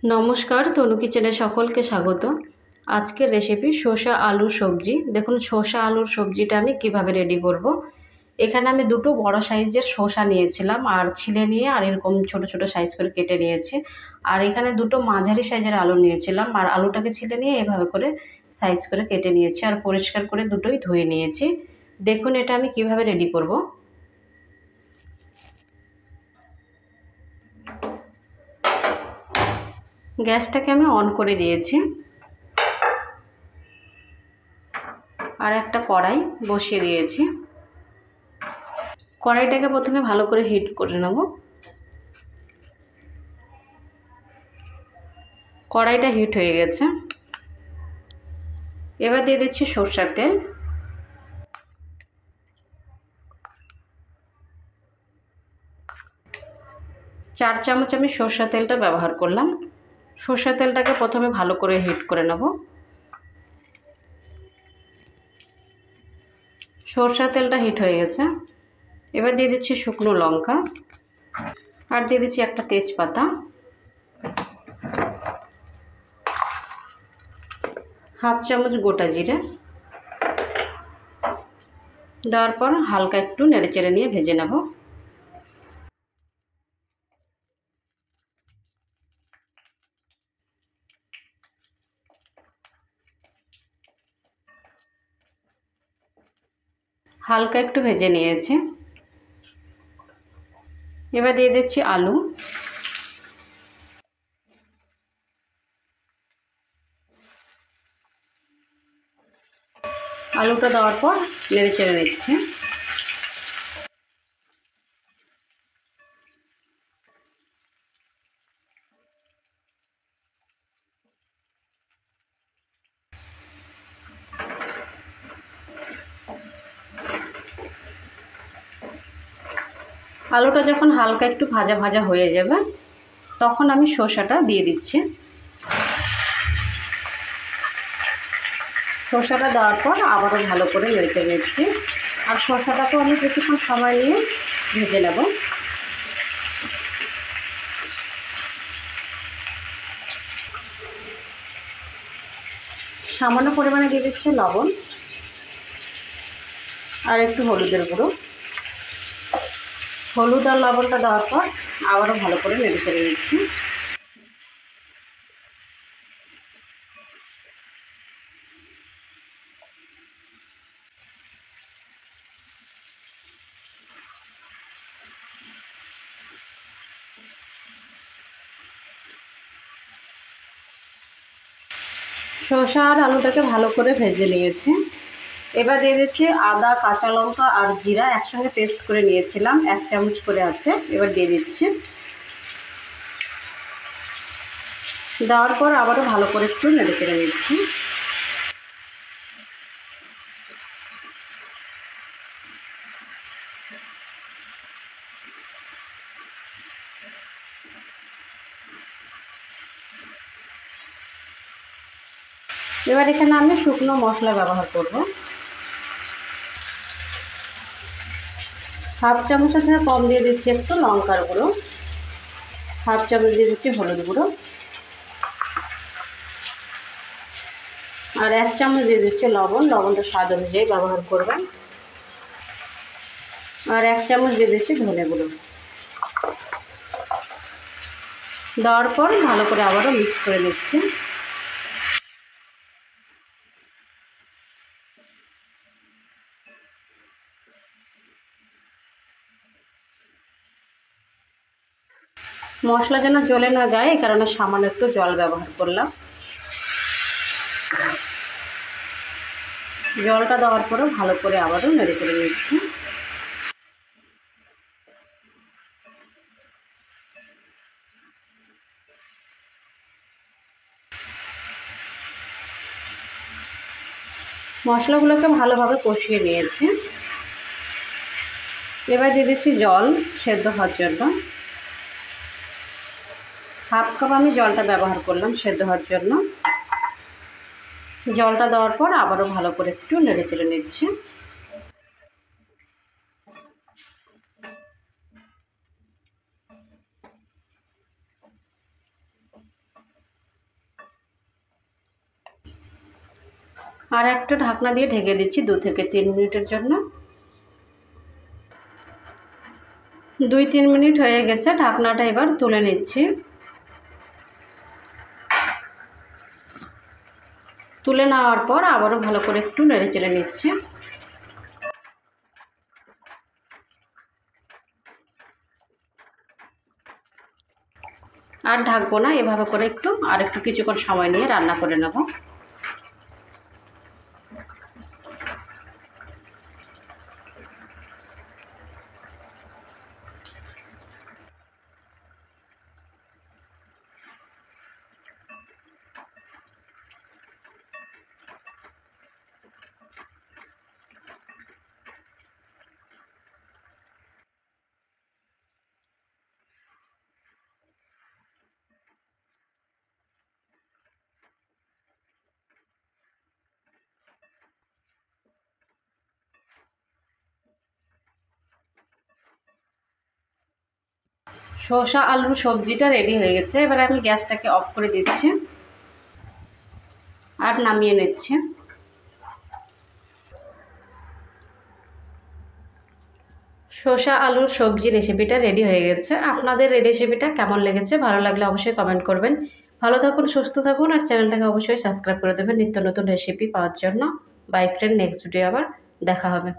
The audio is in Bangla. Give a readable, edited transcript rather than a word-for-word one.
নমস্কার, তনু কিচেনে সকলকে স্বাগত। আজকের রেসিপি শসা আলুর সবজি। দেখুন শসা আলুর সবজিটা আমি কিভাবে রেডি করব। এখানে আমি দুটো বড় সাইজের শসা নিয়েছিলাম আর ছিলে নিয়ে আর এরকম ছোট ছোট সাইজ করে কেটে নিয়েছি। আর এখানে দুটো মাঝারি সাইজের আলু নিয়েছিলাম আর আলুটাকে ছিলে নিয়ে এভাবে করে সাইজ করে কেটে নিয়েছি আর পরিষ্কার করে দুটোই ধুয়ে নিয়েছি। দেখুন এটা আমি কিভাবে রেডি করব। গ্যাসটাকে আমি অন করে দিয়েছি আর একটা কড়াই বসিয়ে দিয়েছি। কড়াইটাকে প্রথমে ভালো করে হিট করে নেব। কড়াইটা হিট হয়ে গেছে, এবার দিয়ে দিচ্ছি সরষের তেল। চার চামচ আমি সরষের তেলটা ব্যবহার করলাম। সরষের তেলটাকে প্রথমে ভালো করে হিট করে নেব। সরষের তেলটা হিট হয়ে গেছে, এবার দিয়ে দিচ্ছি শুকনো লঙ্কা আর দিয়ে দিচ্ছি একটা তেজপাতা, হাফ চামচ গোটা জিরে। দেওয়ার পর হালকা একটু নেড়েচেড়ে নিয়ে ভেজে নেব। হালকা একটু ভেজে নিয়েছি, এবার দিয়ে দিচ্ছি আলু। আলুটা দেওয়ার পর নেড়েচেড়ে নিচ্ছি। আলুটা যখন হালকা একটু ভাজা ভাজা হয়ে যাবে তখন আমি শসাটা দিয়ে দিচ্ছি। শসাটা দেওয়ার পর আবারও ভালো করে নেড়ে নিচ্ছি আর শসাটাকেও আমি কিছুক্ষণ সময় নিয়ে ভেজে নেব। সামান্য পরিমাণে দিয়ে দিচ্ছি লবণ আর একটু হলুদের গুঁড়ো। হলুদ আর লবণটা দেওয়ার পর আবারও ভালো করে নেড়ে নিচ্ছি। শসা আর আলুটাকে ভালো করে ভেজে নিয়েছি। এবার দিয়ে দিচ্ছি আদা, কাঁচা লঙ্কা আর জিরা একসঙ্গে পেস্ট করে নিয়েছিলাম, 1 চামচ করে আছে। এবার দিয়ে দিচ্ছি। দেওয়ার পর আবারও ভালো করে একটু নেড়ে নিচ্ছি। এবার এখানে আমি শুকনো মশলা ব্যবহার করব। হাফ চামচের থেকে কম দিয়ে দিচ্ছি একটু লঙ্কার গুঁড়ো, হাফ চামচ দিয়ে দিচ্ছি হলুদ গুঁড়ো আর 1 চামচ দিয়ে দিচ্ছি লবণ। লবণটা স্বাদ অনুযায়ী ব্যবহার করবেন। আর 1 চামচ দিয়ে দিচ্ছি ধনে গুঁড়ো। দেওয়ার পর ভালো করে আবারও মিক্স করে নিচ্ছি। মশলা যেন জ্বলে না যায় এই কারণে সামান্য একটু জল ব্যবহার করলাম। জলটা দেওয়ার পরেও ভালো করে আবারও নেড়ে নিচ্ছি। মশলাগুলোকে ভালোভাবে কষিয়ে নিয়েছি। এবার দিয়ে দিচ্ছি জল সেদ্ধ হওয়ার জন্য। হাফ কাপ আমি জলটা ব্যবহার করলাম সেদ্ধ হওয়ার জন্য। জলটা দেওয়ার পর আবারও ভালো করে একটু নেড়ে নিচ্ছি। আর একটা ঢাকনা দিয়ে ঢেকে দিচ্ছি 2 থেকে 3 মিনিটের জন্য। 2-3 মিনিট হয়ে গেছে, ঢাকনাটা এবার তুলে নিচ্ছি। তুলে নেওয়ার পর আবারও ভালো করে একটু নেড়ে চেড়ে নিচ্ছি। আর ঢাকবো না, এভাবে করে একটু কিছুক্ষণ সময় নিয়ে রান্না করে নেব। শসা আলুর সবজিটা রেডি হয়ে গেছে। এবারে আমি গ্যাসটাকে অফ করে দিচ্ছি আর নামিয়ে নিচ্ছি। শসা আলুর সবজি রেসিপিটা রেডি হয়ে গেছে। আপনাদের এই রেসিপিটা কেমন লেগেছে, ভালো লাগলে অবশ্যই কমেন্ট করবেন। ভালো থাকুন, সুস্থ থাকুন, আর চ্যানেলটাকে অবশ্যই সাবস্ক্রাইব করে দেবেন নিত্য নতুন রেসিপি পাওয়ার জন্য। বাই ফ্রেন্ড, নেক্সট ভিডিও আবার দেখা হবে।